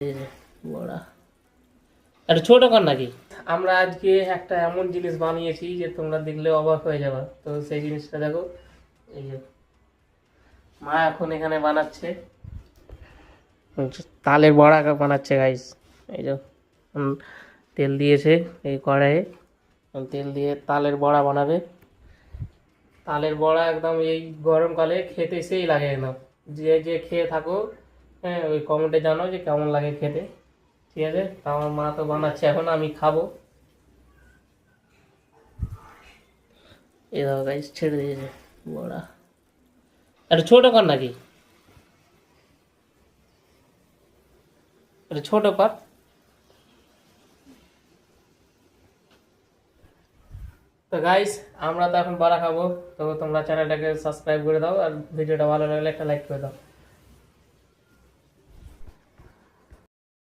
এই যে বড়া একটা ছোট কর নাকি? আমরা আজকে একটা এমন জিনিস বানিয়েছি যে তোমরা দেখলে অবাক হয়ে যাবে। তো সেই জিনিসটা দেখো, এই যে মা এখন এখানে বানাচ্ছে তালের বড়া বানাচ্ছে গাইস। এই যে তেল দিয়েছে এই কড়াইয়ে, তেল দিয়ে তালের বড়া বানাবে। তালের বড়া একদম এই গরমকালে খেতে সেই লাগে একদম। যে যে খেয়ে থাকো, হ্যাঁ, ওই কমেন্টে জানো যে কেমন লাগে খেতে। ঠিক আছে, তা আমার মা তো বানাচ্ছে, এখন আমি খাবো। এই দেখো গাইস, ছেড়ে দিয়েছে বড়া। একটা ছোট কর নাকি? একটা ছোট কর। তো গাইস, আমরা তো এখন বড়া খাবো। তো তোমরা চ্যানেলটাকে সাবস্ক্রাইব করে দাও, আর ভিডিওটা ভালো লাগলে একটা লাইক করে দাও।